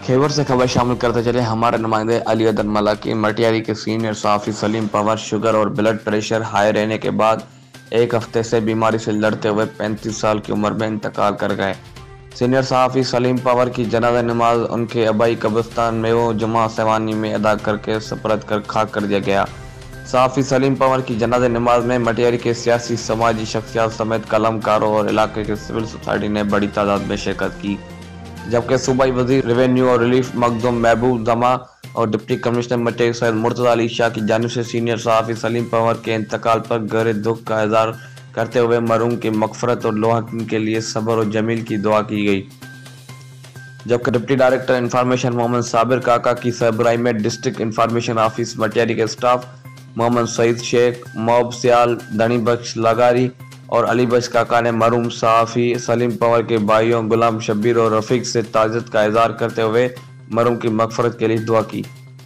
خیبر سے خبر شامل کرتے چلے ہمارے نمائندے علی عدن ملا کی مٹیاری کے سینئر صحافی سلیم پنور شوگر اور بلڈ پریشر ہائی رہنے کے بعد ایک ہفتے سے بیماری سے لڑتے ہوئے 35 سال کی عمر میں انتقال کر گئے۔ سینئر صحافی سلیم پنور کی جنازہ نماز ان کے آبائی قبرستان میو جمعہ سیوانی میں ادا کر کے سپرد کر خاک کر دیا گیا۔ صحافی سلیم پنور کی جنازہ نماز میں مٹیاری کے سیاسی سماجی شخصیات سمیت قلم کاروں اور علاقے کے سول سوسائٹی نے بڑی تعداد میں شرکت کی، جبکہ صوبائی وزیر ریونیو اور ریلیف مخدوم محبوب زماں اور ڈپٹی کمشنر مٹیاری سید مرتضی علی شاہ کی جانب سے سینئر صحافی سلیم پنور کے انتقال پر گہرے دکھ کا اظہار کرتے ہوئے مرحوم کی مغفرت اور لاحقین کے لیے صبر و جمیل کی دعا کی گئی، جبکہ ڈپٹی ڈائریکٹر انفارمیشن محمد صابر کاکا کی سربراہی میں ڈسٹرکٹ انفارمیشن آفس مٹیاری کے سٹاف محمد سعید شیخ، محب سیال، دھنی بخش لاگاری اور علی بخش کاکا نے مرحوم صحافی سلیم پنور کے بھائیوں غلام شبیر اور رفیق سے تعزیت کا اظہار کرتے ہوئے مرحوم کی مغفرت کے لیے دعا کی۔